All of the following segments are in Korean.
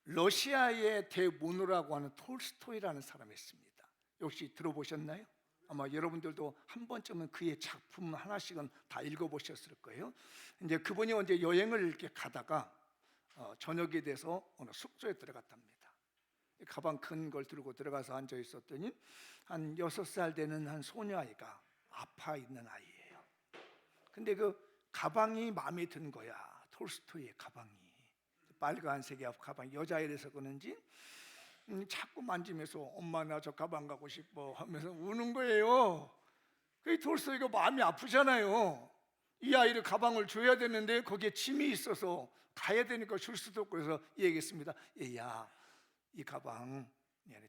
러시아의 대문호라고 하는 톨스토이라는 사람이 있습니다. 혹시 들어보셨나요? 아마 여러분들도 한 번쯤은 그의 작품 하나씩은 다 읽어보셨을 거예요. 이제 그분이 언제 여행을 이렇게 가다가 저녁이 돼서 어느 숙소에 들어갔답니다. 가방 큰 걸 들고 들어가서 앉아 있었더니 한 6살 되는 한 소녀아이가 아파 있는 아이예요. 근데 그 가방이 마음에 든 거야. 톨스토이의 가방이 빨간색의 가방, 여자애라서 그런지 자꾸 만지면서 엄마 나 저 가방 갖고 싶어 하면서 우는 거예요. 그 톨스토이가 마음이 아프잖아요. 이 아이를 가방을 줘야 되는데 거기에 짐이 있어서 가야 되니까 줄 수도 없고, 그래서 얘기했습니다. 얘야, 이 가방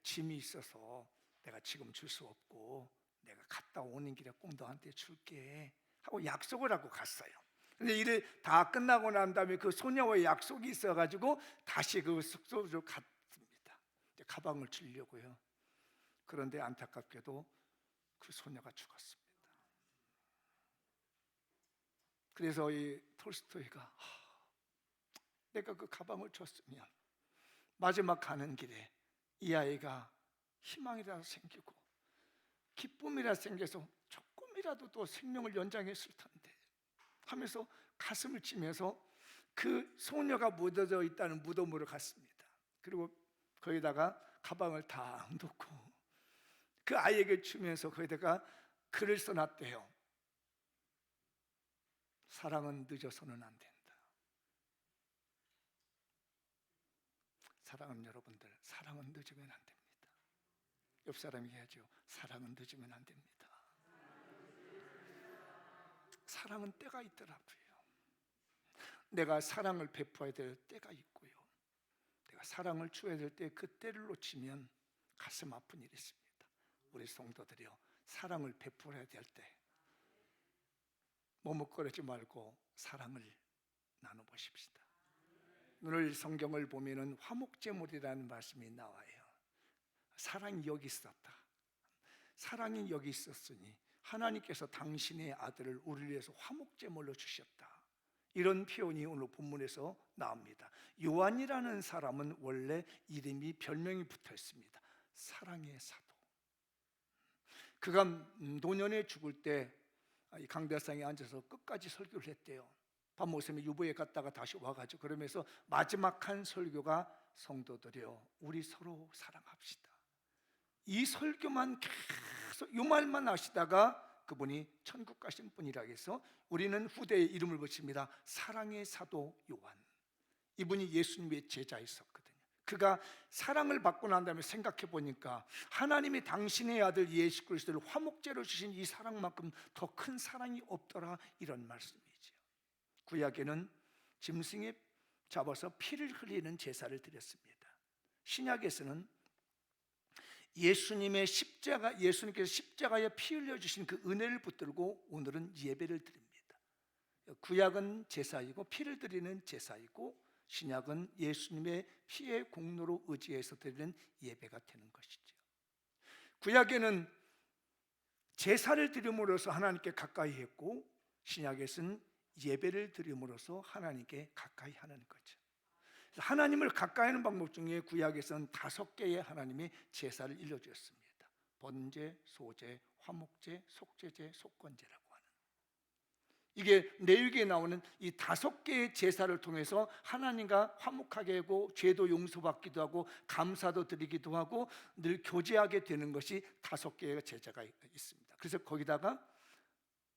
짐이 있어서 내가 지금 줄 수 없고 내가 갔다 오는 길에 꼭 너한테 줄게 하고 약속을 하고 갔어요. 근데 일을 다 끝나고 난 다음에 그 소녀와의 약속이 있어가지고 다시 그 숙소로 갔습니다. 가방을 주려고요. 그런데 안타깝게도 그 소녀가 죽었습니다. 그래서 이 톨스토이가 내가 그 가방을 줬으면 마지막 가는 길에 이 아이가 희망이라도 생기고 기쁨이라도 생겨서 조금이라도 또 생명을 연장했을 텐데 하면서 가슴을 치면서 그 소녀가 묻어져 있다는 무덤으로 갔습니다. 그리고 거기다가 가방을 다 놓고 그 아이에게 주면서 거기다가 글을 써놨대요. 사랑은 늦어서는 안 된다. 사랑은 여러분들, 사랑은 늦으면 안 됩니다. 옆 사람이 해야죠. 사랑은 늦으면 안 됩니다. 사랑은 때가 있더라고요. 내가 사랑을 베풀어야 될 때가 있고요, 내가 사랑을 줘야 될 때 그 때를 놓치면 가슴 아픈 일이 있습니다. 우리 성도들이요, 사랑을 베풀어야 될 때 머뭇거리지 말고 사랑을 나눠보십시다. 오늘 성경을 보면은 화목제물이라는 말씀이 나와요. 사랑이 여기 있었다. 사랑이 여기 있었으니 하나님께서 당신의 아들을 우리를 위해서 화목제물로 주셨다. 이런 표현이 오늘 본문에서 나옵니다. 요한이라는 사람은 원래 이름이 별명이 붙어 있습니다. 사랑의 사도. 그가 노년에 죽을 때 강대상에 앉아서 끝까지 설교를 했대요. 밤모섬에 유보에 갔다가 다시 와가지고 그러면서 마지막 한 설교가 성도들이여 우리 서로 사랑합시다. 이 설교만 계속 이 말만 하시다가 그분이 천국 가신 분이라 해서 우리는 후대에 이름을 붙입니다. 사랑의 사도 요한. 이분이 예수님의 제자였었거든요. 그가 사랑을 받고 난 다음에 생각해 보니까 하나님이 당신의 아들 예수 그리스도를 화목제로 주신 이 사랑만큼 더 큰 사랑이 없더라, 이런 말씀이죠. 구약에는 짐승에 잡아서 피를 흘리는 제사를 드렸습니다. 신약에서는 예수님께서 십자가에 피 흘려주신 그 은혜를 붙들고 오늘은 예배를 드립니다. 구약은 제사이고 피를 드리는 제사이고, 신약은 예수님의 피의 공로로 의지해서 드리는 예배가 되는 것이죠. 구약에는 제사를 드림으로써 하나님께 가까이 했고, 신약에서는 예배를 드림으로써 하나님께 가까이 하는 거죠. 하나님을 가까이 하는 방법 중에 구약에서는 5개의 하나님의 제사를 일러주었습니다. 번제, 소제, 화목제, 속죄제, 속건제라고 하는, 이게 레위기에 나오는 이 5개의 제사를 통해서 하나님과 화목하게 하고 죄도 용서받기도 하고 감사도 드리기도 하고 늘 교제하게 되는 것이 5개의 제사가 있습니다. 그래서 거기다가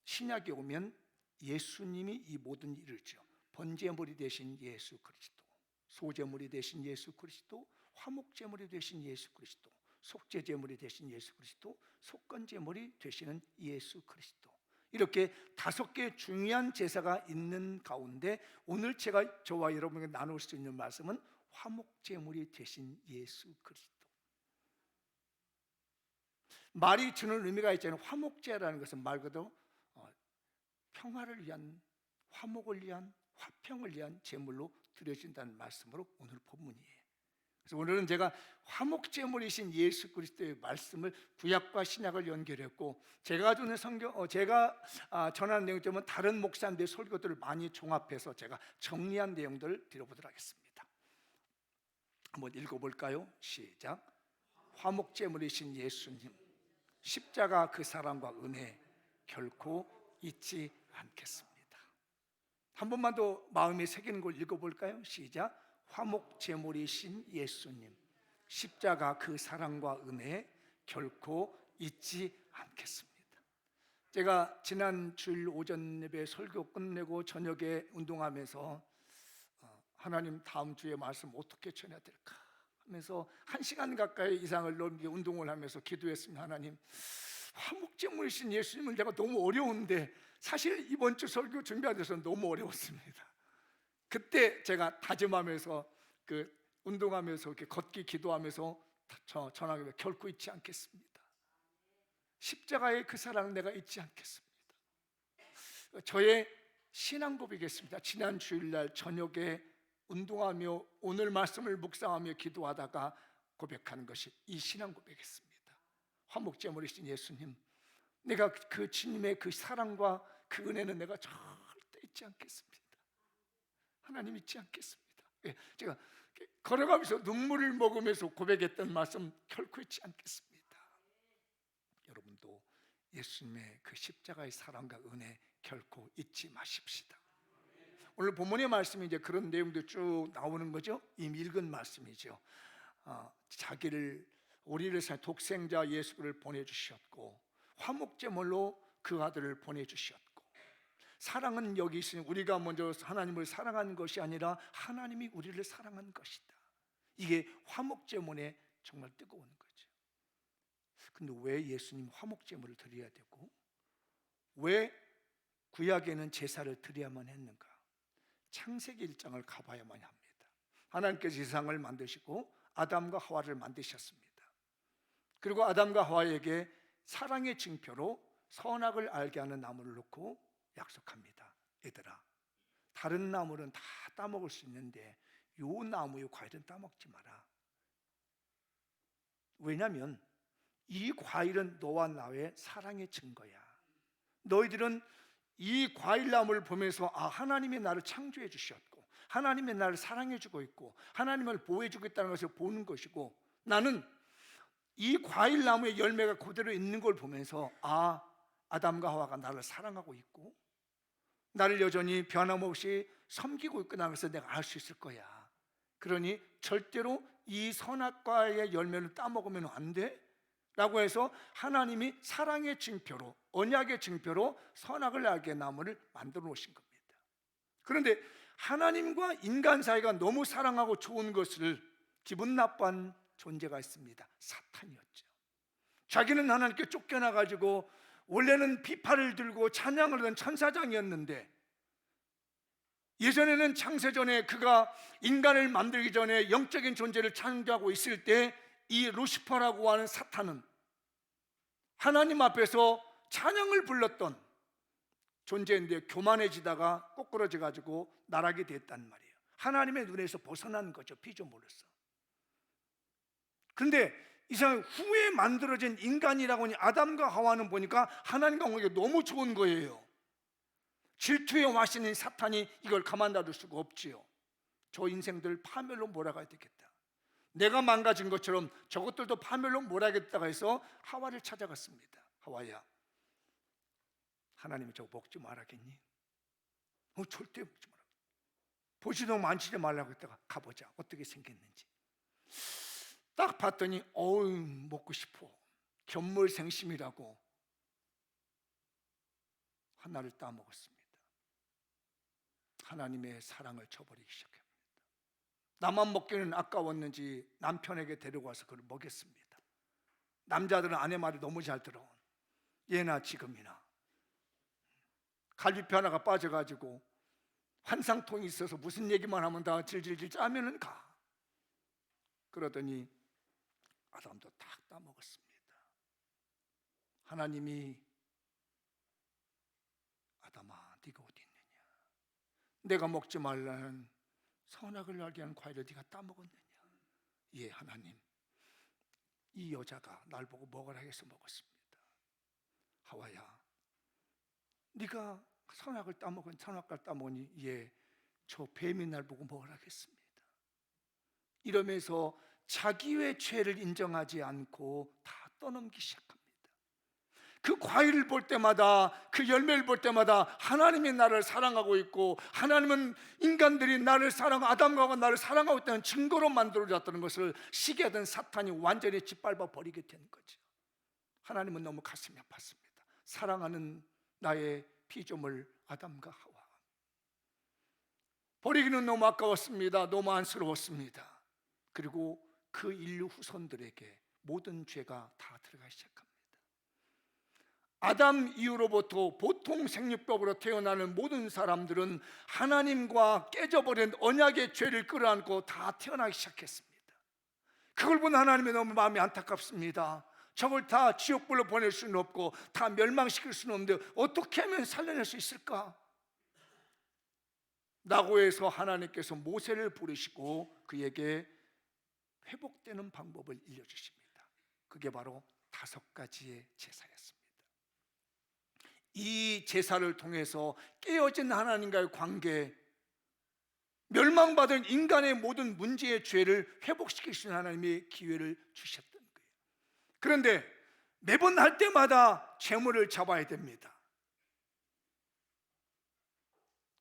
신약에 오면 예수님이 이 모든 일을 지어 번제물이 되신 예수 그리스도, 소제물이 되신 예수 그리스도, 화목제물이 되신 예수 그리스도, 속죄제물이 되신 예수 그리스도, 속건제물이 되시는 예수 그리스도, 이렇게 5개의 중요한 제사가 있는 가운데 오늘 제가 저와 여러분에게 나눌 수 있는 말씀은 화목제물이 되신 예수 그리스도. 말이 주는 의미가 있잖아요. 화목제라는 것은 말 그대로 평화를 위한, 화목을 위한, 화평을 위한 제물로 드려진다는 말씀으로 오늘 본문이에요. 그래서 오늘은 제가 화목제물이신 예수 그리스도의 말씀을 구약과 신약을 연결했고, 제가 주는 전하는 내용들은 다른 목사님들의 설교들을 많이 종합해서 제가 정리한 내용들을 드려보도록 하겠습니다. 한번 읽어볼까요? 시작. 화목제물이신 예수님, 십자가 그 사랑과 은혜 결코 잊지 않겠습니다. 한 번만 더 마음에 새기는 걸 읽어볼까요? 시작. 화목제물이신 예수님, 십자가 그 사랑과 은혜 결코 잊지 않겠습니다. 제가 지난 주일 오전 예배 설교 끝내고 저녁에 운동하면서 하나님 다음 주에 말씀 어떻게 전해야 될까 하면서 1시간 가까이 이상을 넘게 운동을 하면서 기도했습니다. 하나님, 화목제물이신 예수님을 내가 너무 어려운데, 사실 이번 주 설교 준비하면서 너무 어려웠습니다. 그때 제가 다짐하면서 운동하면서 이렇게 걷기 기도하면서 전하기를 결코 잊지 않겠습니다. 십자가의 그 사랑 내가 잊지 않겠습니다. 저의 신앙 고백이겠습니다. 지난 주일날 저녁에 운동하며 오늘 말씀을 묵상하며 기도하다가 고백하는 것이 이 신앙 고백이겠습니다. 화목제물이신 예수님, 내가 그 주님의 그 사랑과 그 은혜는 내가 절대 잊지 않겠습니다. 하나님 잊지 않겠습니다. 제가 걸어가면서 눈물을 먹으면서 고백했던 말씀 결코 잊지 않겠습니다. 여러분도 예수님의 그 십자가의 사랑과 은혜 결코 잊지 마십시다. 오늘 본문의 말씀이 이제 그런 내용도 쭉 나오는 거죠. 이미 읽은 말씀이죠. 우리를 독생자 예수를 보내주셨고 화목제물로 그 아들을 보내주셨고, 사랑은 여기 있으니 우리가 먼저 하나님을 사랑한 것이 아니라 하나님이 우리를 사랑한 것이다. 이게 화목제물의 정말 뜨거운 거죠. 근데 왜 예수님 화목제물을 드려야 되고 왜 구약에는 제사를 드려야만 했는가? 창세기 1장을 가봐야만 합니다. 하나님께서 세상을 만드시고 아담과 하와를 만드셨습니다. 그리고 아담과 하와에게 사랑의 징표로 선악을 알게 하는 나무를 놓고 약속합니다. 얘들아, 다른 나무는 다 따먹을 수 있는데 요 나무의 과일은 따먹지 마라. 왜냐하면 이 과일은 너와 나의 사랑의 증거야. 너희들은 이 과일나무를 보면서 하나님이 나를 창조해 주셨고 하나님이 나를 사랑해 주고 있고 하나님을 보호해 주고 있다는 것을 보는 것이고, 나는 이 과일나무의 열매가 그대로 있는 걸 보면서 아담과 하와가 나를 사랑하고 있고 나를 여전히 변함없이 섬기고 있구나, 그래서 내가 알 수 있을 거야. 그러니 절대로 이 선악과의 열매를 따먹으면 안 돼 라고 해서 하나님이 사랑의 징표로, 언약의 징표로 선악을 알게 나무를 만들어 놓으신 겁니다. 그런데 하나님과 인간 사이가 너무 사랑하고 좋은 것을 기분 나빠한 존재가 있습니다. 사탄이었죠. 자기는 하나님께 쫓겨나가지고 원래는 비파를 들고 찬양을 하던 천사장이었는데, 예전에는 창세전에 그가 인간을 만들기 전에 영적인 존재를 창조하고 있을 때 이 루시퍼라고 하는 사탄은 하나님 앞에서 찬양을 불렀던 존재인데 교만해지다가 꼬꾸러져가지고 나락이 됐단 말이에요. 하나님의 눈에서 벗어난 거죠, 피조물로서. 그런데 이상 후에 만들어진 인간이라고 하니 아담과 하와는 보니까 하나님과 관계가 너무 좋은 거예요. 질투의 화신인 사탄이 이걸 가만 놔둘 수가 없지요. 저 인생들 파멸로 몰아가야 되겠다, 내가 망가진 것처럼 저것들도 파멸로 몰아가겠다고 해서 하와를 찾아갔습니다. 하와야, 하나님이 저거 먹지 말라겠니? 절대 먹지 마라. 보지도 만지지 말라고 했다가 가보자, 어떻게 생겼는지. 딱 봤더니 먹고 싶어. 견물생심이라고 하나를 따먹었습니다. 하나님의 사랑을 저버리기 시작합니다. 나만 먹기는 아까웠는지 남편에게 데려가서 그걸 먹였습니다. 남자들은 아내 말이 너무 잘 들어. 예나 지금이나 갈비뼈 하나가 빠져가지고 환상통이 있어서 무슨 얘기만 하면 다 질질질 짜면은 가. 그러더니 아담도 딱 따먹었습니다. 하나님이 아담아, 네가 어디 있느냐? 내가 먹지 말라는 선악을 알게 하는 과일을 네가 따먹었느냐? 예, 하나님, 이 여자가 날 보고 먹으라 해서 먹었습니다. 하와야, 네가 선악을 따먹은 선악과를 따먹으니 예, 저 뱀이 날 보고 먹으라 했습니다. 이러면서 자기의 죄를 인정하지 않고 다 떠넘기 시작합니다. 그 과일을 볼 때마다, 그 열매를 볼 때마다 하나님이 나를 사랑하고 있고, 하나님은 인간들이 나를 사랑하고 아담과 하와 나를 사랑하고 있다는 증거로 만들어졌다는 것을 시기하던 사탄이 완전히 짓밟아 버리게 된 거죠. 하나님은 너무 가슴이 아팠습니다. 사랑하는 나의 피조물 아담과 하와 버리기는 너무 아까웠습니다. 너무 안쓰러웠습니다. 그리고 그 인류 후손들에게 모든 죄가 다 들어가기 시작합니다. 아담 이후로부터 보통 생육법으로 태어나는 모든 사람들은 하나님과 깨져버린 언약의 죄를 끌어안고 다 태어나기 시작했습니다. 그걸 본 하나님이 너무 마음이 안타깝습니다. 저걸 다 지옥불로 보낼 수는 없고 다 멸망시킬 수는 없는데 어떻게 하면 살려낼 수 있을까? 라고 해서 하나님께서 모세를 부르시고 그에게 회복되는 방법을 알려주십니다. 그게 바로 5가지의 제사였습니다. 이 제사를 통해서 깨어진 하나님과의 관계, 멸망받은 인간의 모든 문제의 죄를 회복시키시는 하나님의 기회를 주셨던 거예요. 그런데 매번 할 때마다 제물을 잡아야 됩니다.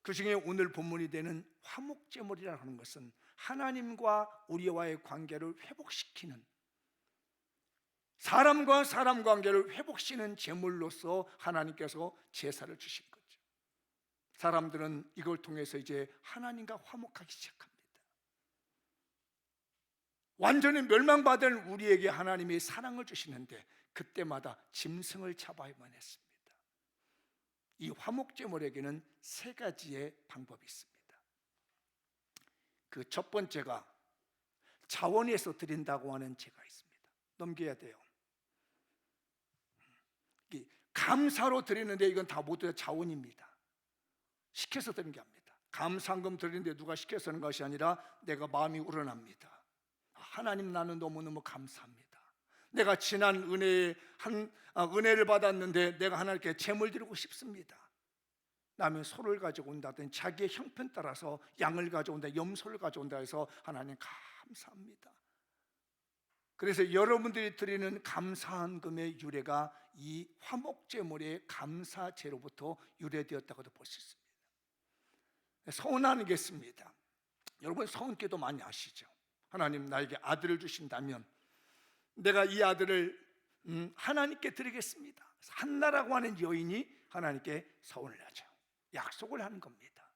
그 중에 오늘 본문이 되는 화목제물이라고 하는 것은 하나님과 우리와의 관계를 회복시키는, 사람과 사람 관계를 회복시키는 제물로서 하나님께서 제사를 주신 거죠. 사람들은 이걸 통해서 이제 하나님과 화목하기 시작합니다. 완전히 멸망받은 우리에게 하나님이 사랑을 주시는데 그때마다 짐승을 잡아야만 했습니다. 이 화목제물에게는 3가지의 방법이 있습니다. 그 첫 번째가 자원에서 드린다고 하는 제가 있습니다. 넘겨야 돼요. 감사로 드리는데 이건 다 모두 자원입니다. 시켜서 드리는 게 아닙니다. 감사금 드리는데 누가 시켜서 하는 것이 아니라 내가 마음이 우러납니다. 하나님, 나는 너무너무 감사합니다. 내가 지난 은혜를 받았는데 내가 하나님께 제물 드리고 싶습니다. 남의 소를 가져온다든 자기의 형편 따라서 양을 가져온다, 염소를 가져온다 해서 하나님 감사합니다. 그래서 여러분들이 드리는 감사한금의 유래가 이 화목제물의 감사제로부터 유래되었다고도 볼 수 있습니다. 서원하는 게 있습니다. 여러분 서원기도 많이 아시죠? 하나님, 나에게 아들을 주신다면 내가 이 아들을 하나님께 드리겠습니다. 한나라고 하는 여인이 하나님께 서원을 하죠. 약속을 하는 겁니다.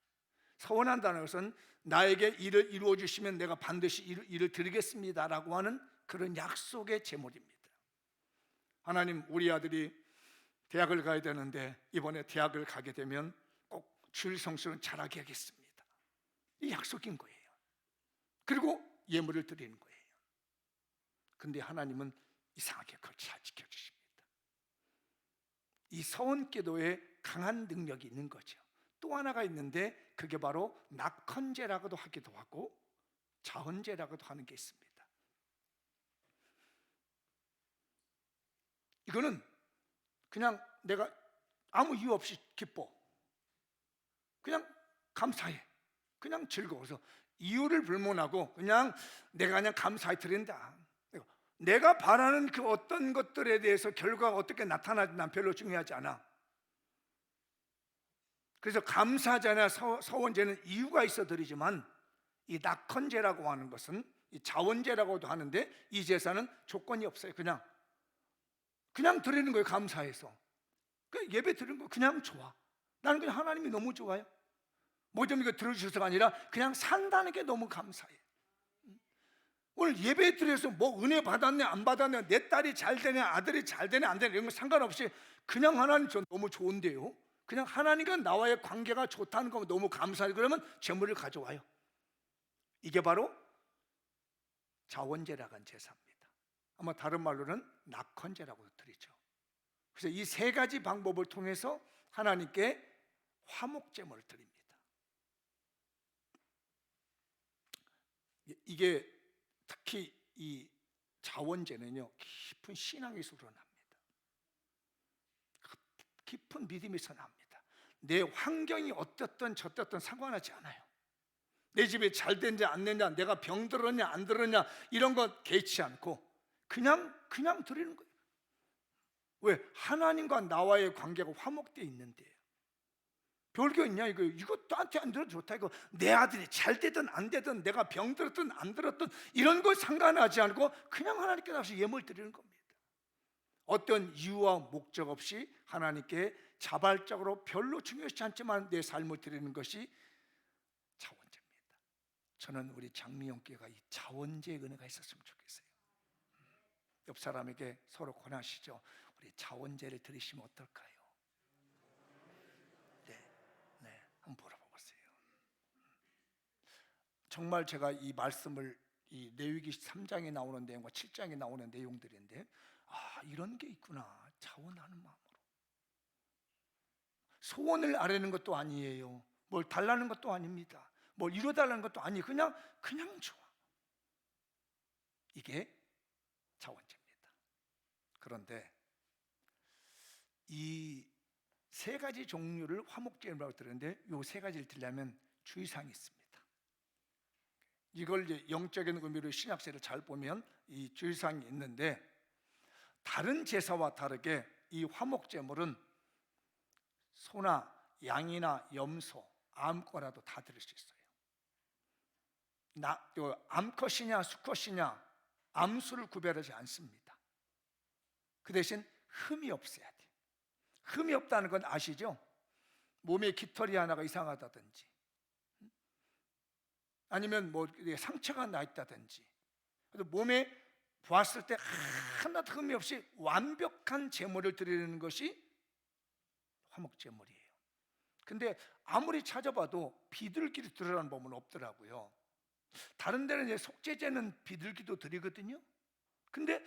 서원한다는 것은 나에게 일을 이루어 주시면 내가 반드시 일을 드리겠습니다 라고 하는 그런 약속의 제물입니다. 하나님, 우리 아들이 대학을 가야 되는데 이번에 대학을 가게 되면 꼭 주일 성수는 잘하게 하겠습니다. 이 약속인 거예요. 그리고 예물을 드리는 거예요. 근데 하나님은 이상하게 그걸 잘 지켜주십니다. 이 서원기도에 강한 능력이 있는 거죠. 또 하나가 있는데 그게 바로 낙헌제라고도 하기도 하고 자헌제라고도 하는 게 있습니다. 이거는 그냥 내가 아무 이유 없이 기뻐, 그냥 감사해, 그냥 즐거워서 이유를 불문하고 그냥 내가 그냥 감사해 드린다. 내가 바라는 그 어떤 것들에 대해서 결과가 어떻게 나타나지 난 별로 중요하지 않아. 그래서 감사제나 서원제는 이유가 있어 드리지만 이 낙헌제라고 하는 것은 이 자원제라고도 하는데 이 제사는 조건이 없어요. 그냥 드리는 거예요. 감사해서 그 예배 드리는 거 그냥 좋아. 나는 그냥 하나님이 너무 좋아요. 뭐 좀 이거 들어주셔서가 아니라 그냥 산다는 게 너무 감사해. 오늘 예배 드려서 뭐 은혜 받았네 안 받았네, 내 딸이 잘 되네 아들이 잘 되네 안 되네 이런 거 상관없이 그냥 하나님 저 너무 좋은데요, 그냥 하나님과 나와의 관계가 좋다는 거 너무 감사해. 그러면 제물을 가져와요. 이게 바로 자원제라고 하는 제사입니다. 아마 다른 말로는 낙헌제라고 드리죠. 그래서 이 3가지 방법을 통해서 하나님께 화목제물을 드립니다. 이게 특히 이 자원제는요 깊은 신앙에서 우러납니다. 깊은 믿음에서 납니다. 내 환경이 어떻든 저떻든 상관하지 않아요. 내 집에 잘 됐냐 안 됐냐, 내가 병 들었냐 안 들었냐, 이런 거 개의치 않고 그냥 드리는 거예요. 왜? 하나님과 나와의 관계가 화목되어 있는데요. 별거 있냐 이거? 이거 나한테 안 들어도 좋다 이거. 내 아들이 잘 되든 안 되든, 내가 병 들었든 안 들었든, 이런 거 상관하지 않고 그냥 하나님께 나와서 예물 드리는 겁니다. 어떤 이유와 목적 없이 하나님께 자발적으로 별로 중요하지 않지만 내 삶을 드리는 것이 자원제입니다. 저는 우리 장미영교회가 이 자원제의 은혜가 있었으면 좋겠어요. 옆 사람에게 서로 권하시죠. 우리 자원제를 드리시면 어떨까요? 네, 한번 물어보세요. 정말 제가 이 말씀을, 이 레위기 3장에 나오는 내용과 7장에 나오는 내용들인데, 이런 게 있구나. 자원하는 마음으로. 소원을 아뢰는 것도 아니에요. 뭘 달라는 것도 아닙니다. 뭘 이뤄달라는 것도 아니에요. 그냥 좋아. 이게 자원제입니다. 그런데 이 세 가지 종류를 화목제라고 들었는데, 이 세 가지를 드리려면 주의사항이 있습니다. 이걸 이제 영적인 의미로 신약세를 잘 보면 이 주의사항이 있는데, 다른 제사와 다르게 이 화목제물은 소나 양이나 염소 아무거나도 다 드릴 수 있어요. 암컷이냐 수컷이냐 암수를 구별하지 않습니다. 그 대신 흠이 없어야 돼요. 흠이 없다는 건 아시죠? 몸에 깃털이 하나가 이상하다든지, 아니면 뭐 상처가 나 있다든지, 몸에 보았을 때 하나도 흠이 없이 완벽한 제물을 드리는 것이 화목제물이에요. 근데 아무리 찾아봐도 비둘기를 드리라는 법은 없더라고요. 다른 데는 이제 속죄제는 비둘기도 드리거든요. 근데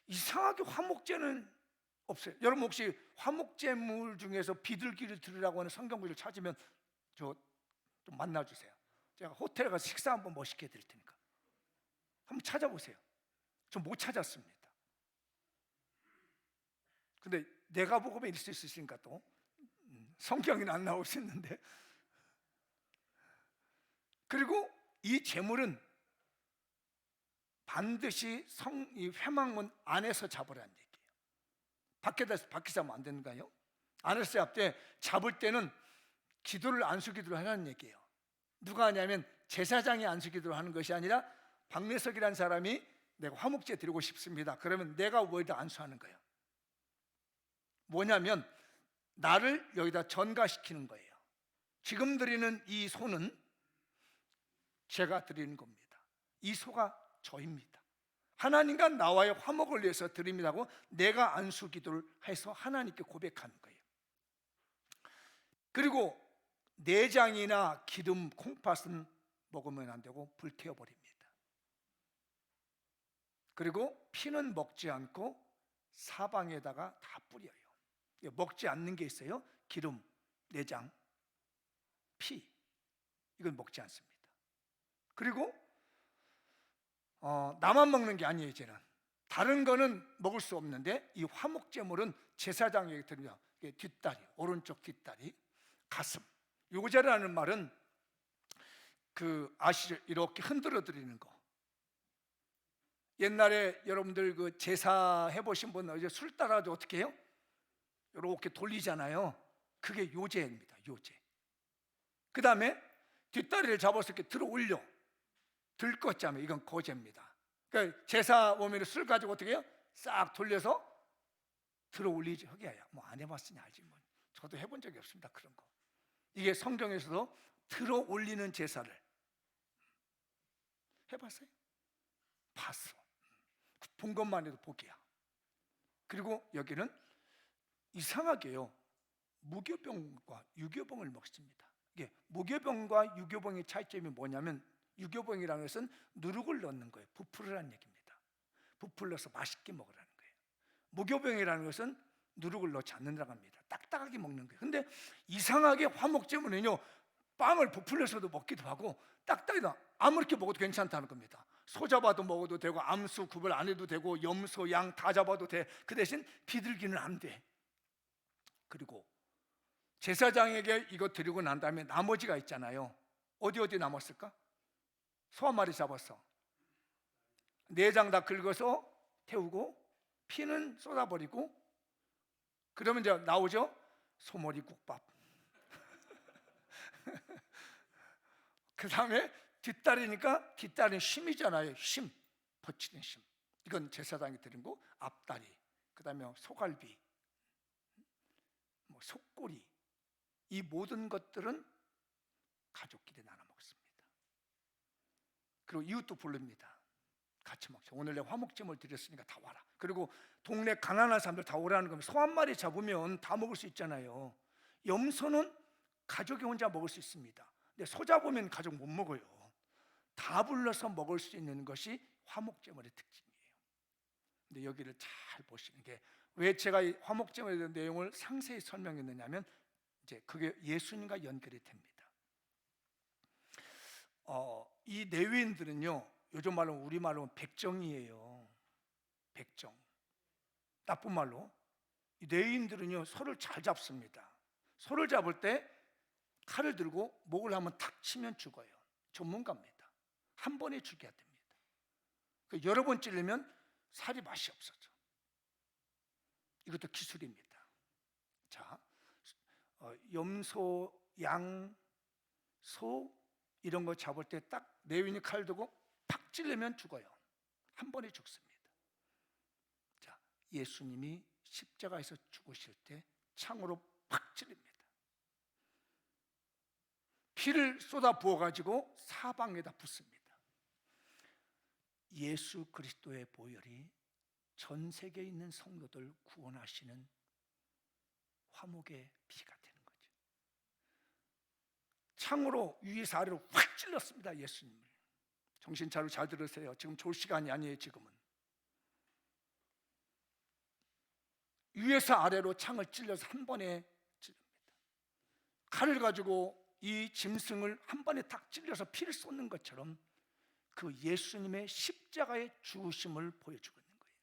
이상하게 화목제는 없어요. 여러분 혹시 화목제물 중에서 비둘기를 드리라고 하는 성경구를 찾으면 저 좀 만나주세요. 제가 호텔에 가서 식사 한번 멋있게 해드릴 테니까 한번 찾아보세요. 저 못 찾았습니다. 근데 내가 복음에 있을 수 있으니까 또 성경에는 안 나올 수 있는데, 그리고 이 제물은 반드시 이 회막문 안에서 잡으라는 얘기예요. 밖에서 하면 안 되는가요? 안에서 잡을 때는 기도를 안수기도를 하라는 얘기예요. 누가 하냐면 제사장이 안수기도를 하는 것이 아니라 박래석이라는 사람이 내가 화목제 드리고 싶습니다. 그러면 내가 여기다 안수하는 거예요. 뭐냐면 나를 여기다 전가시키는 거예요. 지금 드리는 이 소는 제가 드리는 겁니다. 이 소가 저입니다. 하나님과 나와의 화목을 위해서 드립니다고 내가 안수기도를 해서 하나님께 고백하는 거예요. 그리고 내장이나 기름, 콩팥은 먹으면 안 되고 불태워버립니다. 그리고 피는 먹지 않고 사방에다가 다 뿌려요. 먹지 않는 게 있어요. 기름, 내장, 피, 이건 먹지 않습니다. 그리고 나만 먹는 게 아니에요. 이제는 다른 거는 먹을 수 없는데 이 화목제물은 제사장에게 드립니다. 뒷다리, 오른쪽 뒷다리, 가슴. 요제라는 말은 아시죠? 이렇게 흔들어 드리는 거. 옛날에 여러분들 그 제사 해보신 분 이제 술 따라도 어떻게 해요? 이렇게 돌리잖아요. 그게 요제입니다. 요제. 그 다음에 뒷다리를 잡아서 이렇게 들어 올려. 들것자면 이건 거제입니다. 그러니까 제사 오면 술 가지고 어떻게 해요? 싹 돌려서 들어 올리지. 허기야, 뭐 안 해봤으니 알지 뭐. 저도 해본 적이 없습니다. 그런 거. 이게 성경에서도 들어 올리는 제사를 해봤어요? 봤어. 본 것만 해도 복이야. 그리고 여기는 이상하게요, 무교병과 유교병을 먹습니다. 이게 무교병과 유교병의 차이점이 뭐냐면, 유교병이라는 것은 누룩을 넣는 거예요. 부풀으라는 얘기입니다. 부풀러서 맛있게 먹으라는 거예요. 무교병이라는 것은 누룩을 넣지 않는다고 합니다. 딱딱하게 먹는 거예요. 근데 이상하게 화목제물은요, 빵을 부풀려서도 먹기도 하고 딱딱이다 아무렇게 먹어도 괜찮다는 겁니다. 소 잡아도 먹어도 되고, 암수 구별 안 해도 되고, 염소, 양 다 잡아도 돼. 그 대신 비둘기는 안 돼. 그리고 제사장에게 이거 드리고 난 다음에 나머지가 있잖아요. 어디 남았을까? 소 한 마리 잡아서 내장 다 긁어서 태우고 피는 쏟아버리고, 그러면 이제 나오죠? 소머리 국밥. 그 다음에 뒷다리니까, 뒷다리는 심이잖아요. 심, 버치는 심. 이건 제사장이 드린 거. 앞다리, 그 다음에 소갈비, 속꼬리, 이 모든 것들은 가족끼리 나눠 먹습니다. 그리고 이웃도 부릅니다. 같이 먹자. 오늘 내가 화목제물 드렸으니까 다 와라. 그리고 동네 가난한 사람들 다 오라는 거면 소 한 마리 잡으면 다 먹을 수 있잖아요. 염소는 가족이 혼자 먹을 수 있습니다. 근데 소 잡으면 가족 못 먹어요. 다 불러서 먹을 수 있는 것이 화목제물의 특징이에요. 근데 여기를 잘 보시는 게, 왜 제가 이 화목제물에 대한 내용을 상세히 설명했느냐면, 이제 그게 예수님과 연결이 됩니다. 이 레위인들은요, 요즘 말로 우리말로 백정이에요. 백정. 나쁜 말로. 이 레위인들은요, 소를 잘 잡습니다. 소를 잡을 때 칼을 들고 목을 한번 탁 치면 죽어요. 전문가입니다. 한 번에 죽여야 됩니다. 여러 번 찌르면 살이 맛이 없어져. 이것도 기술입니다. 자, 염소, 양, 소 이런 거 잡을 때 딱 레위인이 칼 들고 팍 찔르면 죽어요. 한 번에 죽습니다. 자, 예수님이 십자가에서 죽으실 때 창으로 팍 찔립니다. 피를 쏟아 부어가지고 사방에다 붓습니다. 예수 그리스도의 보혈이 전 세계에 있는 성도들 구원하시는 화목의 피가 되는 거죠. 창으로 위에서 아래로 확 찔렀습니다. 예수님을. 정신 차리고 잘 들으세요. 지금 좋을 시간이 아니에요. 지금은 위에서 아래로 창을 찔러서 한 번에 찔릅니다. 칼을 가지고 이 짐승을 한 번에 탁 찔러서 피를 쏟는 것처럼 그 예수님의 십자가의 죽으심을 보여주고 있는 거예요.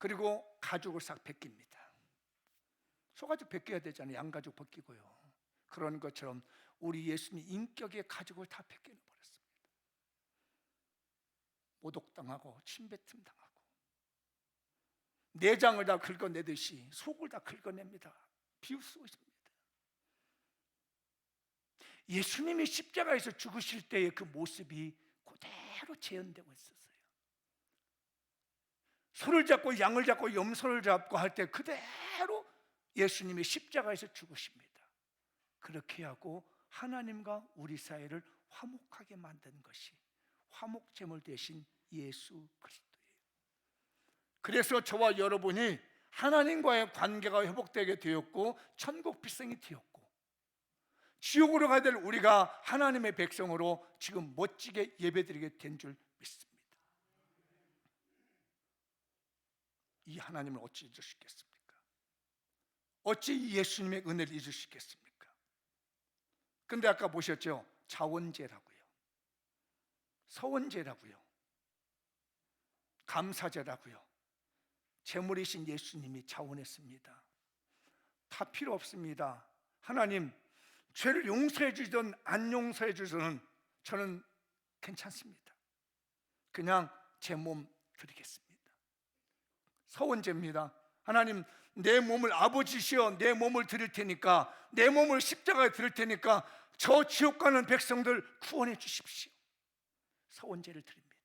그리고 가죽을 싹 벗깁니다. 소가죽 벗겨야 되잖아요. 양가죽 벗기고요. 그런 것처럼 우리 예수님 인격의 가죽을 다 벗겨버렸습니다. 모독당하고 침뱉음 당하고 내장을 다 긁어내듯이 속을 다 긁어냅니다. 비웃고 있습니다. 예수님이 십자가에서 죽으실 때의 그 모습이 그대로 재현되고 있었어요. 소를 잡고 양을 잡고 염소를 잡고 할 때 그대로 예수님이 십자가에서 죽으십니다. 그렇게 하고 하나님과 우리 사이를 화목하게 만든 것이 화목제물 대신 예수 그리스도예요. 그래서 저와 여러분이 하나님과의 관계가 회복되게 되었고 천국 백성이 되었고, 지옥으로 가야 될 우리가 하나님의 백성으로 지금 멋지게 예배드리게 된 줄 믿습니다. 이 하나님을 어찌 잊을 수 있겠습니까? 어찌 예수님의 은혜를 잊을 수 있겠습니까? 근데 아까 보셨죠? 자원제라고요, 서원제라고요, 감사제라고요. 제물이신 예수님이 자원했습니다. 다 필요 없습니다. 하나님, 죄를 용서해 주시든 안 용서해 주시든 저는 괜찮습니다. 그냥 제 몸 드리겠습니다. 서원제입니다. 하나님, 내 몸을 아버지시여 내 몸을 드릴 테니까, 내 몸을 십자가에 드릴 테니까 저 지옥 가는 백성들 구원해 주십시오. 서원제를 드립니다.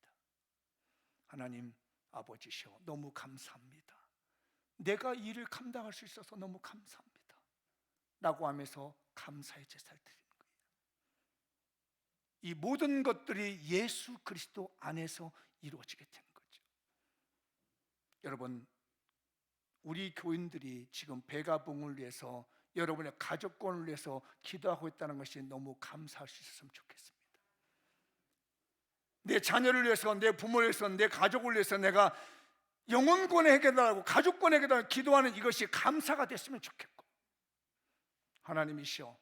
하나님 아버지시여 너무 감사합니다. 내가 이 일을 감당할 수 있어서 너무 감사합니다 라고 하면서 감사의 제사를 드리는 거예요. 이 모든 것들이 예수 그리스도 안에서 이루어지게 되는 거죠. 여러분, 우리 교인들이 지금 배가봉을 위해서, 여러분의 가족권을 위해서 기도하고 있다는 것이 너무 감사할 수 있었으면 좋겠습니다. 내 자녀를 위해서, 내 부모를 위해서, 내 가족을 위해서 내가 영혼권에 해결하고 가족권에 해결하고 기도하는 이것이 감사가 됐으면 좋겠고, 하나님이시여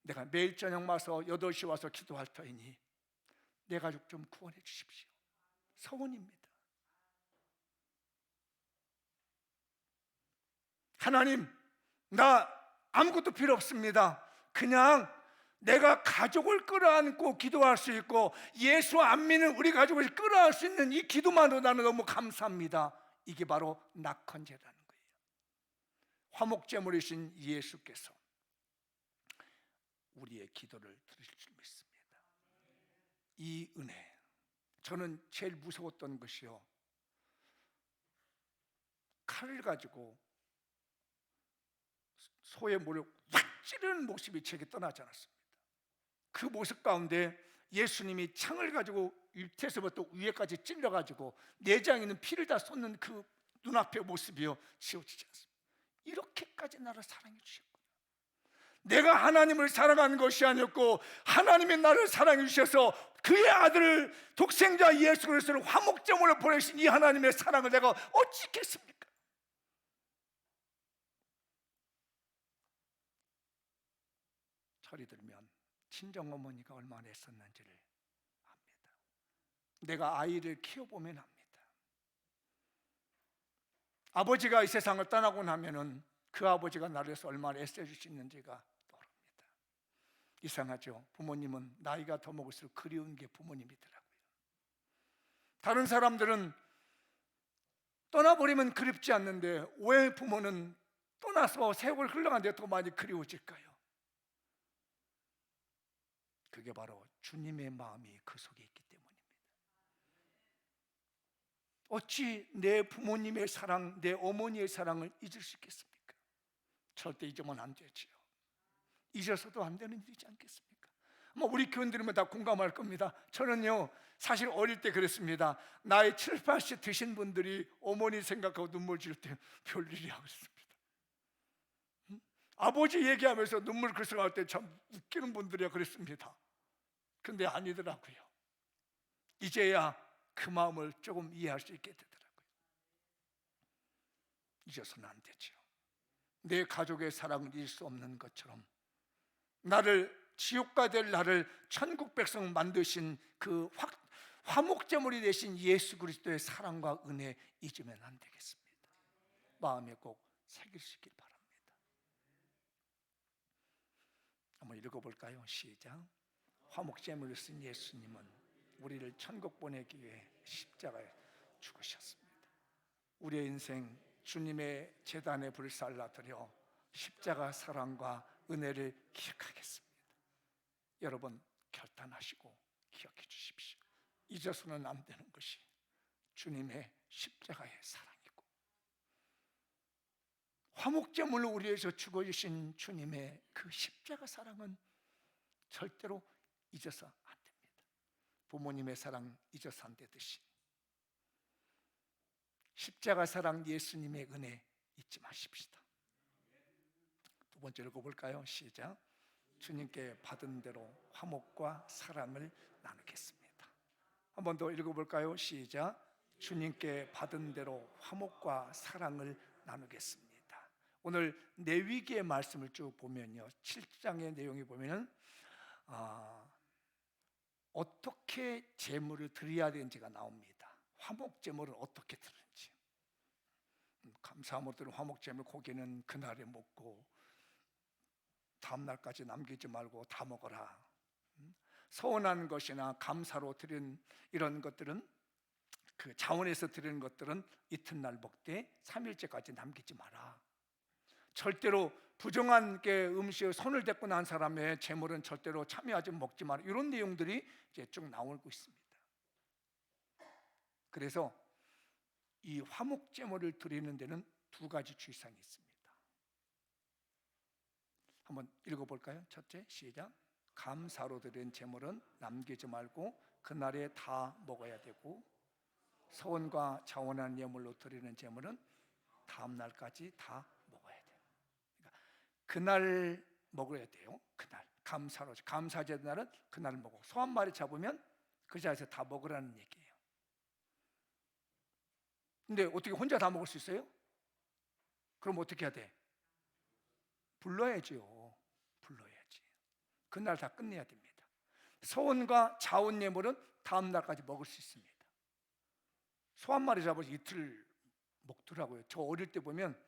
내가 매일 저녁 와서 8시 와서 기도할 터이니 내 가족 좀 구원해 주십시오. 서원입니다. 하나님, 나 아무것도 필요 없습니다. 그냥 내가 가족을 끌어안고 기도할 수 있고 예수 안 믿는 우리 가족을 끌어안을 수 있는 이 기도만으로 나는 너무 감사합니다. 이게 바로 낙헌제라는 거예요. 화목제물이신 예수께서 우리의 기도를 들으실 줄 믿습니다. 이 은혜, 저는 제일 무서웠던 것이요, 칼을 가지고 소의 목을 확 찌르는 모습이 제게 떠나지 않았습니다. 그 모습 가운데 예수님이 창을 가지고 밑에서부터 위에까지 찔러가지고 내장에 있는 피를 다 쏟는 그 눈앞의 모습이요, 지워지지 않습니다. 이렇게까지 나를 사랑해 주셨구나. 내가 하나님을 사랑하는 것이 아니었고 하나님이 나를 사랑해 주셔서 그의 아들을, 독생자 예수 그리스도를 화목제물로 보내신 이 하나님의 사랑을 내가 어찌 잊겠습니까? 철이 들면 친정어머니가 얼마나 애썼는지를 압니다. 내가 아이를 키워보면 압니다. 아버지가 이 세상을 떠나고 나면은 그 아버지가 나를 위해서 얼마나 애써주시는지가 떠오릅니다. 이상하죠? 부모님은 나이가 더 먹을수록 그리운 게 부모님이더라고요. 다른 사람들은 떠나버리면 그립지 않는데 왜 부모는 떠나서 세월 흘러가는데 더 많이 그리워질까요? 그게 바로 주님의 마음이 그 속에 있기 때문입니다. 어찌 내 부모님의 사랑, 내 어머니의 사랑을 잊을 수 있겠습니까? 절대 잊으면 안 되지요. 잊어서도 안 되는 일이지 않겠습니까? 우리 교인들은 다 공감할 겁니다. 저는요, 사실 어릴 때 그랬습니다. 나이 7, 80 드신 분들이 어머니 생각하고 눈물 지을 때 별일이야 그랬습니다. 아버지 얘기하면서 눈물 글썽할 때 참 웃기는 분들이야 그랬습니다. 근데 아니더라고요. 이제야 그 마음을 조금 이해할 수 있게 되더라고요. 잊어서는 안 되죠. 내 가족의 사랑을 잊을 수 없는 것처럼 나를, 지옥가 될 나를 천국 백성 만드신 그 화목제물이 되신 예수 그리스도의 사랑과 은혜 잊으면 안 되겠습니다. 마음에 꼭 새기시길 바랍니다. 한번 읽어볼까요? 시작. 화목제물을 쓴 예수님은 우리를 천국 보내기 위해 십자가에 죽으셨습니다. 우리의 인생 주님의 제단에 불살라 드려 십자가 사랑과 은혜를 기억하겠습니다. 여러분 결단하시고 기억해 주십시오. 잊어서는 안 되는 것이 주님의 십자가의 사랑이고 화목제물로 우리에서 죽어주신 주님의 그 십자가 사랑은 절대로 잊어서 안 됩니다. 부모님의 사랑 잊어서 안 되듯이 십자가 사랑 예수님의 은혜 잊지 마십시다. 두 번째 읽어볼까요? 시작. 주님께 받은 대로 화목과 사랑을 나누겠습니다. 한 번 더 읽어볼까요? 시작. 주님께 받은 대로 화목과 사랑을 나누겠습니다. 오늘 레위기의 말씀을 쭉 보면요, 7장의 내용이 보면 어떻게 제물을 드려야 되는지가 나옵니다. 화목제물을 어떻게 드리는지. 감사함으로 드린 화목제물 고기는 그날에 먹고 다음날까지 남기지 말고 다 먹어라. 서운한 것이나 감사로 드린 이런 것들은, 그 자원에서 드리는 것들은 이튿날 먹되 3일째까지 남기지 마라. 절대로 부정한 게 음식에 손을 대고 난 사람의 제물은 절대로 참여하지 먹지 마라. 이런 내용들이 이제 쭉 나오고 있습니다. 그래서 이 화목제물을 드리는 데는 두 가지 주의사항이 있습니다. 한번 읽어볼까요? 첫째, 시작. 감사로 드린 제물은 남기지 말고 그날에 다 먹어야 되고, 서원과 자원한 예물로 드리는 제물은 다음 날까지 다 먹어야 돼요. 그러니까 그날 먹어야 돼요. 그날 감사로, 감사제 날은 그날 먹고, 소 한 마리 잡으면 그 자리에서 다 먹으라는 얘기예요. 근데 어떻게 혼자 다 먹을 수 있어요? 그럼 어떻게 해야 돼? 불러야죠. 불러야지. 그날 다 끝내야 됩니다. 서원과 자원 예물은 다음 날까지 먹을 수 있습니다. 소 한 마리 잡아서 이틀 먹더라고요. 저 어릴 때 보면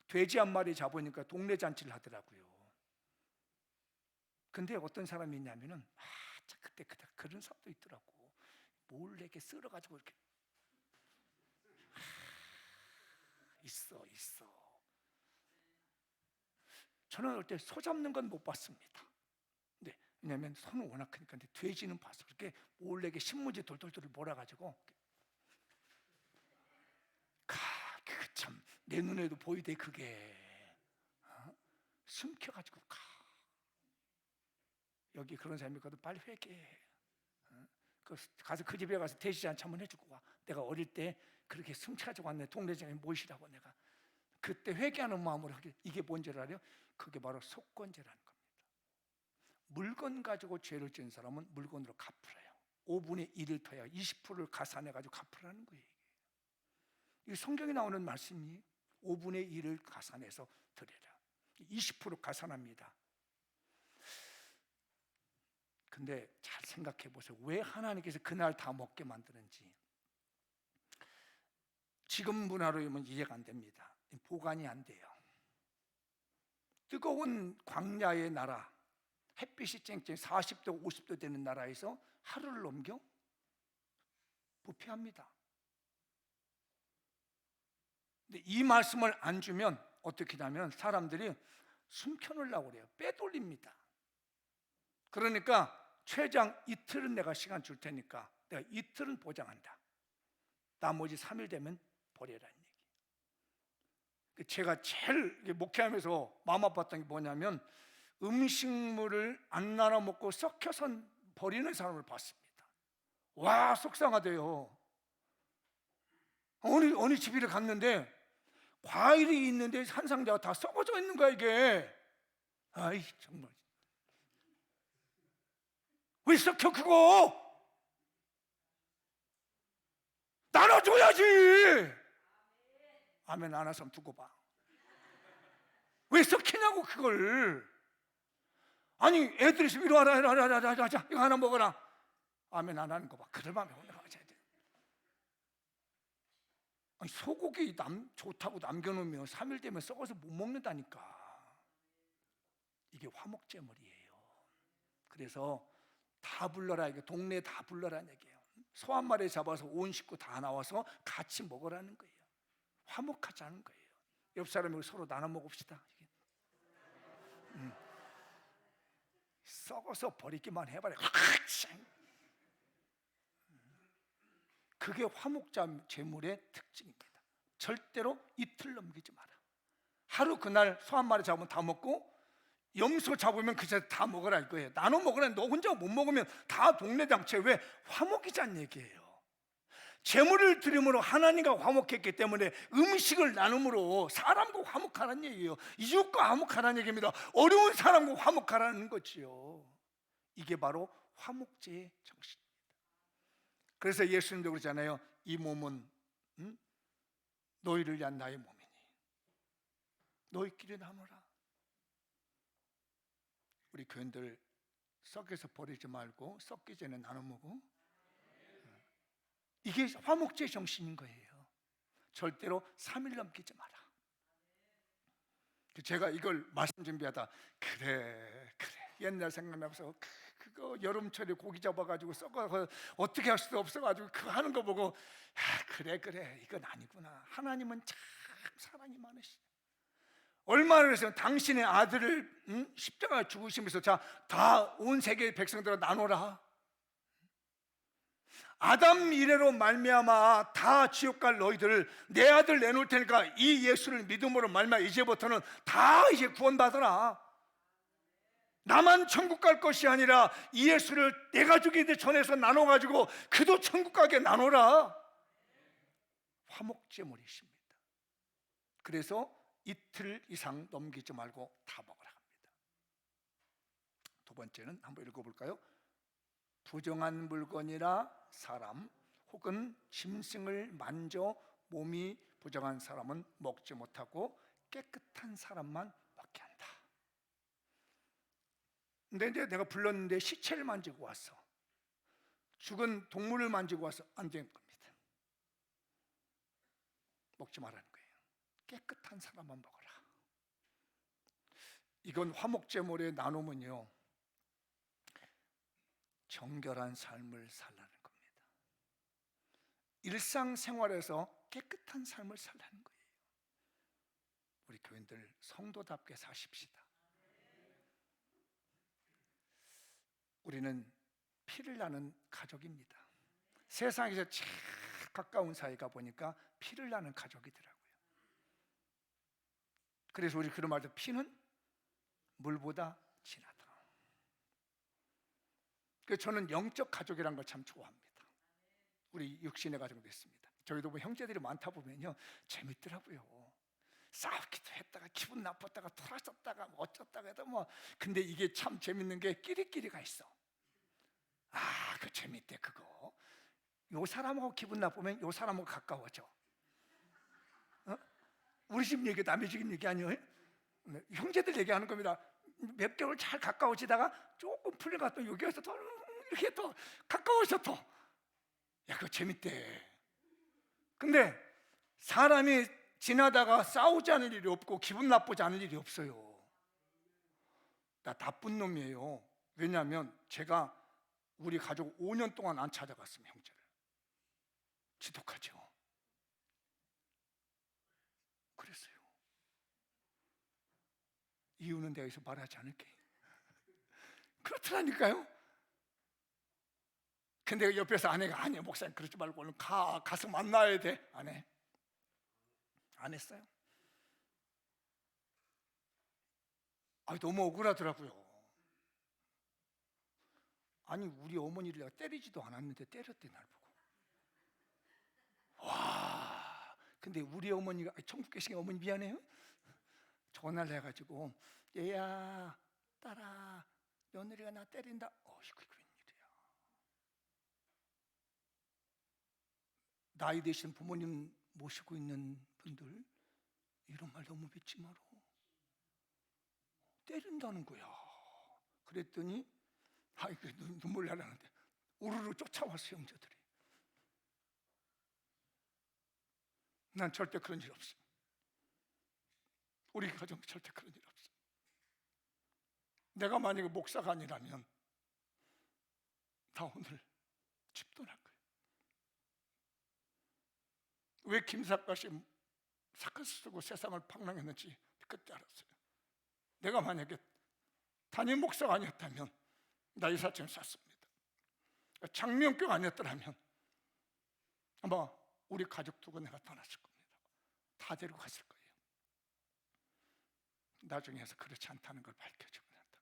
돼지 한 마리 잡으니까 동네 잔치를 하더라고요. 근데 어떤 사람이 있냐면은 그때 그런 사람도 있더라고. 몰래 이렇게 썰어가지고 이렇게 있어. 저는 올 때 소 잡는 건 못 봤습니다. 네, 왜냐하면 손은 워낙 크니까. 근데 돼지는 봤어. 그렇게 몰래 이렇게 신문지 돌돌돌 몰아가지고 참 내 눈에도 보이대. 그게 숨겨가지고 여기 그런 사람이 있거든. 빨리 회개해. 가서 그 집에 가서 대시잔치 한번 해주고 와. 내가 어릴 때 그렇게 숨겨가지고 왔네. 동네장에 모시라고 내가. 그때 회개하는 마음으로 하게. 이게 뭔지 알아요? 그게 바로 속건제라는 겁니다. 물건 가지고 죄를 지은 사람은 물건으로 갚으래요. 5분의 1을 더야 20%를 가산해가지고 갚으라는 거예요. 이 성경에 나오는 말씀이 5분의 1을 가산해서 드려라. 20% 가산합니다. 근데 잘 생각해 보세요. 왜 하나님께서 그날 다 먹게 만드는지. 지금 문화로는 이해가 안 됩니다. 보관이 안 돼요. 뜨거운 광야의 나라, 햇빛이 쨍쨍 40도 50도 되는 나라에서 하루를 넘겨 부패합니다. 근데 이 말씀을 안 주면 어떻게 하냐면 사람들이 숨겨놓으려고 그래요. 빼돌립니다. 그러니까 최장 이틀은 내가 시간 줄 테니까 내가 이틀은 보장한다. 나머지 3일 되면 버려라는 얘기. 제가 제일 목회하면서 마음 아팠던 게 뭐냐면 음식물을 안 나눠 먹고 썩혀서 버리는 사람을 봤습니다. 와, 속상하대요. 어느 집에 갔는데 과일이 있는데 한 상자가 다 썩어져 있는 거야 이게. 아이 정말 왜 썩혀 그거? 나눠줘야지. 아멘 안 하시면 두고 봐. 왜 썩히냐고 그걸. 아니 애들이 있으면 이리 와라 이거 하나 먹어라. 아멘 안 하는 거 봐. 그럴 마음에 올라가셔야 돼. 아니 소고기 좋다고 남겨놓으면 3일 되면 썩어서 못 먹는다니까. 이게 화목제물이에요. 그래서 다 불러라. 이게 동네 다 불러라는 얘기예요. 소 한 마리 잡아서 온 식구 다 나와서 같이 먹으라는 거예요. 화목하자는 거예요. 옆 사람이 서로 나눠 먹읍시다. 썩어서 버리기만 해봐라. 그게 화목제물의 특징입니다. 절대로 이틀 넘기지 마라. 하루 그날 소 한 마리 잡으면 다 먹고 염소 잡으면 그 자리에 다 먹으라 이거예요. 나눠 먹으라. 너 혼자 못 먹으면 다 동네 장체. 왜? 화목이자는 얘기예요. 제물을 드림으로 하나님과 화목했기 때문에 음식을 나눔으로 사람과 화목하라는 얘기예요. 이웃과 화목하라는 얘기입니다. 어려운 사람과 화목하라는 거지요. 이게 바로 화목제의 정신입니다. 그래서 예수님도 그러잖아요. 이 몸은 너희를 위한 나의 몸이니 너희끼리 나누라. 우리 교인들 썩여서 버리지 말고 썩기 전에 나눠 먹어. 이게 화목제의 정신인 거예요. 절대로 3일 넘기지 마라. 제가 이걸 말씀 준비하다 그래 옛날 생각나면서 그거 여름철에 고기 잡아가지고 썩어서 어떻게 할 수도 없어가지고 그거 하는 거 보고 그래 이건 아니구나. 하나님은 참 사랑이 많으시네. 얼마나 그래서 당신의 아들을 십자가에 죽으시면서 자 다 온 세계 백성들아 나눠라. 아담 이래로 말미암아 다 지옥 갈 너희들을 내 아들 내놓을 테니까 이 예수를 믿음으로 말미암아 이제부터는 다 이제 구원받아라. 나만 천국 갈 것이 아니라 이 예수를 내 가족인데 전해서 나눠가지고 그도 천국 가게 나눠라. 화목제물이십니다. 그래서 이틀 이상 넘기지 말고 다 먹으라 합니다. 두 번째는 한번 읽어볼까요? 부정한 물건이라 사람 혹은 짐승을 만져 몸이 부정한 사람은 먹지 못하고 깨끗한 사람만 먹게 한다. 근데 이제 내가 불렀는데 시체를 만지고 왔어. 죽은 동물을 만지고 와서 안 되는 겁니다. 먹지 말라는 거예요. 깨끗한 사람만 먹어라. 이건 화목제물의 나눔은요 정결한 삶을 살라는 겁니다. 일상생활에서 깨끗한 삶을 살라는 거예요. 우리 교인들 성도답게 사십시다. 우리는 피를 나는 가족입니다. 세상에서 제일 가까운 사이가 보니까 피를 나는 가족이더라고요. 그래서 우리 그런 말도 피는 물보다 진하다. 그래서 저는 영적 가족이라는 걸 참 좋아합니다. 우리 육신의 가정도 있습니다. 저희도 뭐 형제들이 많다 보면요 재밌더라고요. 싸우기도 했다가 기분 나빴다가 돌아섰다가 뭐 어쩌다가 해도 뭐. 근데 이게 참 재밌는 게 끼리끼리가 있어. 아, 그 재밌대 그거. 요 사람하고 기분 나쁘면 요 사람하고 가까워져. 어? 우리 집 얘기 남의 집 얘기 아니에요? 형제들 얘기하는 겁니다. 몇 개월 잘 가까워지다가 조금 풀려갔더니 여기에서 더 이렇게 더 가까워져 더. 야, 그거 재밌대. 근데 사람이 지나다가 싸우지 않을 일이 없고 기분 나쁘지 않을 일이 없어요. 나 나쁜 놈이에요. 왜냐하면 제가 우리 가족 5년 동안 안 찾아갔으면 형제를 지독하죠. 그랬어요. 이유는 내가 여기서 말하지 않을게. 그렇더라니까요. 근데 옆에서 아내가 아니야 목사님 그러지 말고 얼른 가서 만나야 돼. 안 했어요. 너무 억울하더라고요. 아니 우리 어머니를 내가 때리지도 않았는데 때렸대 날 보고. 와, 근데 우리 어머니가 천국 계신 어머니 미안해요. 전화를 해가지고 얘야 딸아 며느리가 나 때린다. 이거 웬일이야. 나이 드신 부모님 모시고 있는 분들 이런 말 너무 믿지 마라. 때린다는 거야. 그랬더니 눈물 나라는데 우르르 쫓아왔어 형제들이. 난 절대 그런 일 없어. 우리 가정 절대 그런 일 없어. 내가 만약에 목사가 아니라면 나 오늘 집도날 거예요. 왜 김사과씨 사카스 쓰고 세상을 방랑했는지 그때 알았어요. 내가 만약에 담임 목사가 아니었다면 나 이 사천 쐈습니다. 장명교가 아니었더라면 아마 우리 가족 두고 내가 떠났을 겁니다. 다 데리고 갔을 거예요. 나중에서 그렇지 않다는 걸 밝혀주고 난다.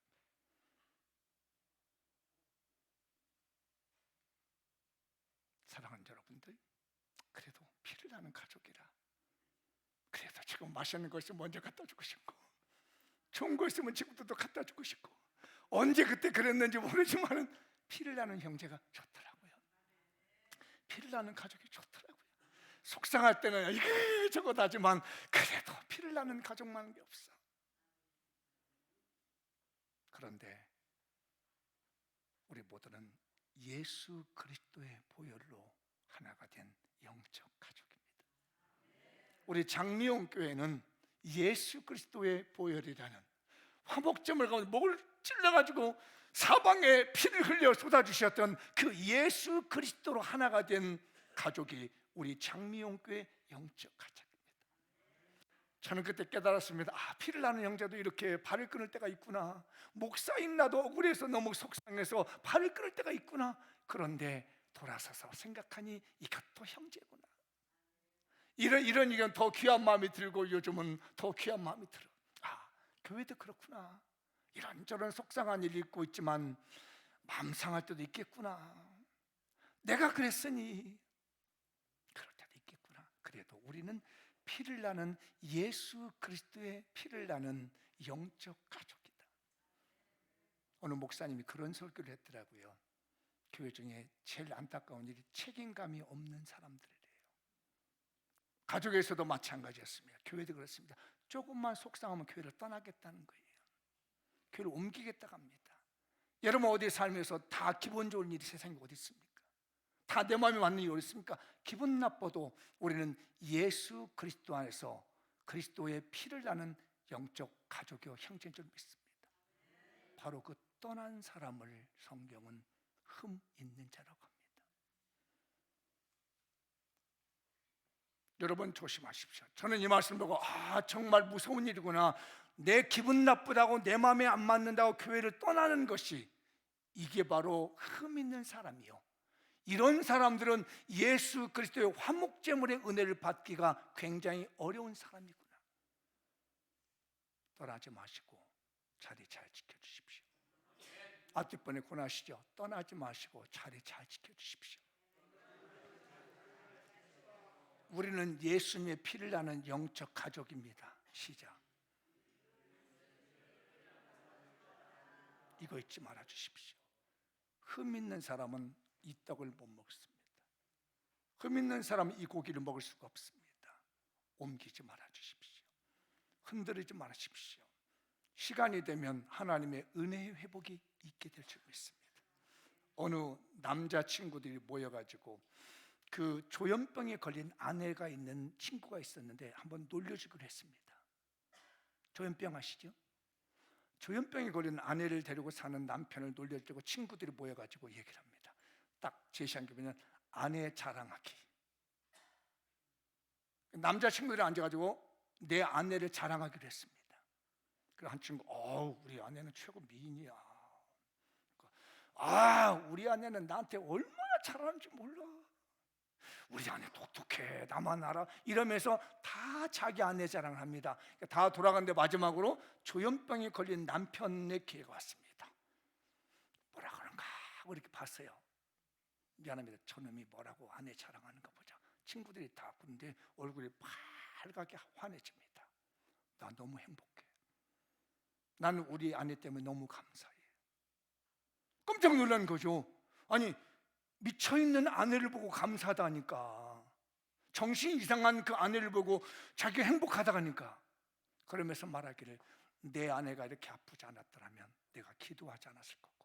사랑하는 여러분들, 그래도 피를 나는 가족이라 그래도 지금 맛있는 거 있으면 먼저 갖다 주고 싶고 좋은 거 있으면 지금도 갖다 주고 싶고 언제 그때 그랬는지 모르지만 피를 나는 형제가 좋더라고요. 피를 나는 가족이 좋더라고요. 속상할 때는 이게 저거 다지만 그래도 피를 나는 가족만한 게 없어. 그런데 우리 모두는 예수 그리스도의 보혈로 하나가 된 영적 가족입니다. 우리 장미용 교회는 예수 그리스도의 보혈이라는 화목점을 가면 목을 찔러가지고 사방에 피를 흘려 쏟아주셨던 그 예수 그리스도로 하나가 된 가족이 우리 장미용 교회 영적 가족입니다. 저는 그때 깨달았습니다. 피를 나는 형제도 이렇게 발을 끊을 때가 있구나. 목사인 나도 억울해서 너무 속상해서 발을 끊을 때가 있구나. 그런데 돌아서서 생각하니 이것도 형제구나. 이런 더 귀한 마음이 들고 요즘은 더 귀한 마음이 들어. 교회도 그렇구나. 이런저런 속상한 일이 있고 있지만 마음 상할 때도 있겠구나. 내가 그랬으니 그럴 때도 있겠구나. 그래도 우리는 피를 나는 예수 그리스도의 피를 나는 영적 가족이다. 어느 목사님이 그런 설교를 했더라고요. 교회 중에 제일 안타까운 일이 책임감이 없는 사람들이래요. 가족에서도 마찬가지였습니다. 교회도 그렇습니다. 조금만 속상하면 교회를 떠나겠다는 거예요. 교회를 옮기겠다고 합니다. 여러분 어디 살면서 다 기분 좋은 일이 세상에 어디 있습니까? 다 내 마음에 맞는 일이 어디 있습니까? 기분 나빠도 우리는 예수 그리스도 안에서 그리스도의 피를 나는 영적 가족이요 형제인 줄 믿습니다. 바로 그 떠난 사람을 성경은 흠 있는 자라고 합니다. 여러분 조심하십시오. 저는 이 말씀 보고 정말 무서운 일이구나. 내 기분 나쁘다고 내 마음에 안 맞는다고 교회를 떠나는 것이, 이게 바로 흠 있는 사람이요, 이런 사람들은 예수 그리스도의 화목제물의 은혜를 받기가 굉장히 어려운 사람이구나. 떠나지 마시고 자리 잘 지켜주십시오. 앞뒷번에 권하시죠. 떠나지 마시고 자리 잘 지켜주십시오. 우리는 예수님의 피를 나는 영적 가족입니다. 시작. 이거 잊지 말아 주십시오. 흠 있는 사람은 이 떡을 못 먹습니다. 흠 있는 사람은 이 고기를 먹을 수가 없습니다. 옮기지 말아 주십시오. 흔들리지 마십시오. 시간이 되면 하나님의 은혜의 회복이 있게 될 줄 믿습니다. 어느 남자친구들이 모여가지고 그 조현병에 걸린 아내가 있는 친구가 있었는데 한번 놀려주기로 했습니다. 조현병 아시죠? 조현병에 걸린 아내를 데리고 사는 남편을 놀려주고 친구들이 모여가지고 얘기를 합니다. 딱 제시한 게 뭐냐면 아내 자랑하기. 남자 친구들이 앉아가지고 내 아내를 자랑하기로 했습니다. 그래서 한 친구, 우리 아내는 최고 미인이야. 우리 아내는 나한테 얼마나 잘하는지 몰라. 우리 아내 똑똑해, 나만 알아. 이러면서 다 자기 아내 자랑을 합니다. 다 돌아가는데 마지막으로 조현병에 걸린 남편의 기회가 왔습니다. 뭐라 그런가 하고 이렇게 봤어요. 미안합니다. 저놈이 뭐라고 아내 자랑하는가 보자. 친구들이 다 보는데 얼굴이 빨갛게 환해집니다. 나 너무 행복해. 나는 우리 아내 때문에 너무 감사해. 깜짝 놀란 거죠. 아니, 미쳐있는 아내를 보고 감사하다니까, 정신이 이상한 그 아내를 보고 자기가 행복하다 하니까, 그러면서 말하기를 내 아내가 이렇게 아프지 않았더라면 내가 기도하지 않았을 거고,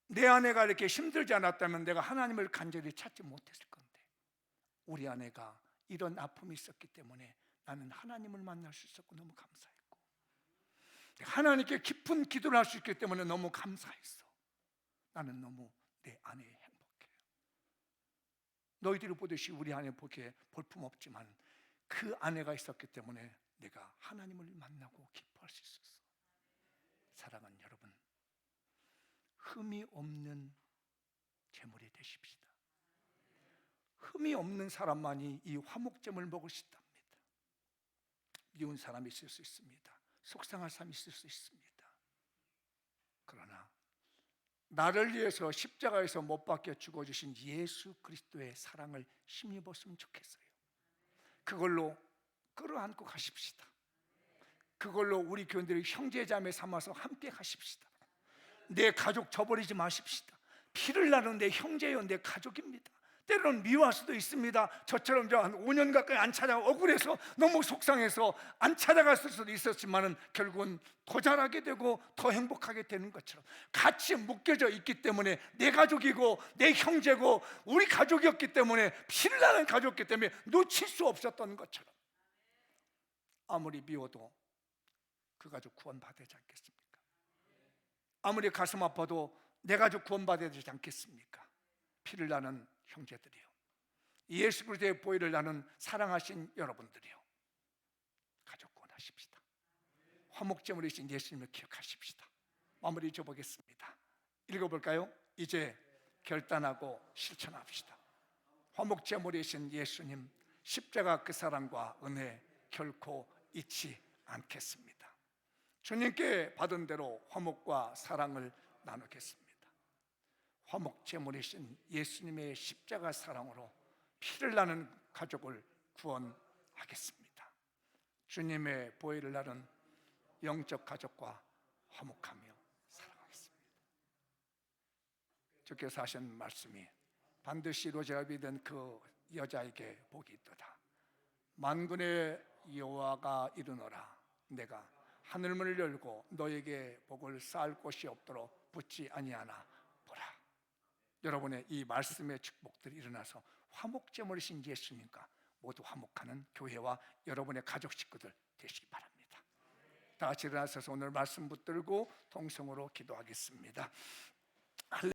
내 아내가 이렇게 힘들지 않았다면 내가 하나님을 간절히 찾지 못했을 건데, 우리 아내가 이런 아픔이 있었기 때문에 나는 하나님을 만날 수 있었고 너무 감사했고, 하나님께 깊은 기도를 할 수 있기 때문에 너무 감사했어. 나는 너무 내 아내에 행복해요. 너희들이 보듯이 우리 아내 보기에 볼품없지만 그 아내가 있었기 때문에 내가 하나님을 만나고 기뻐할 수 있었어. 사랑하는 여러분, 흠이 없는 제물이 되십시다. 흠이 없는 사람만이 이 화목제물을 먹을 수 있답니다. 미운 사람이 있을 수 있습니다. 속상할 사람이 있을 수 있습니다. 그러나 나를 위해서 십자가에서 못 박혀 죽어주신 예수 그리스도의 사랑을 힘입었으면 좋겠어요. 그걸로 끌어안고 가십시다. 그걸로 우리 교인들이 형제자매 삼아서 함께 가십시다. 내 가족 저버리지 마십시다. 피를 나눈 내 형제요, 내 가족입니다. 때로는 미워할 수도 있습니다. 저처럼 한 5년 가까이 안 찾아가 억울해서 너무 속상해서 안 찾아갔을 수도 있었지만 결국은 더 잘하게 되고 더 행복하게 되는 것처럼, 같이 묶여져 있기 때문에 내 가족이고 내 형제고 우리 가족이었기 때문에, 피를 나는 가족이기 때문에 놓칠 수 없었던 것처럼, 아무리 미워도 그 가족 구원받아야 되지 않겠습니까? 아무리 가슴 아파도 내 가족 구원받아야 되지 않겠습니까? 피를 나는 형제들이요, 예수 그리스도의 보혈을 나는 사랑하신 여러분들이요, 가족 구원하십시다. 화목제물이신 예수님을 기억하십시다. 마무리 줘보겠습니다. 읽어볼까요? 이제 결단하고 실천합시다. 화목제물이신 예수님, 십자가 그 사랑과 은혜 결코 잊지 않겠습니다. 주님께 받은 대로 화목과 사랑을 나누겠습니다. 화목제물이신 예수님의 십자가 사랑으로 피를 나는 가족을 구원하겠습니다. 주님의 보혈을 나는 영적 가족과 화목하며 사랑하겠습니다. 주께서 하신 말씀이 반드시 이루어져야 믿은 그 여자에게 복이 있도다. 만군의 여호와가 이르노라, 내가 하늘문을 열고 너에게 복을 쌓을 곳이 없도록 붙지 아니하나 보라. 여러분의 이 말씀의 축복들이 일어나서 화목제물이신 예수님과 모두 화목하는 교회와 여러분의 가족 식구들 되시기 바랍니다. 다 같이 일어나셔서 오늘 말씀 붙들고 통성으로 기도하겠습니다.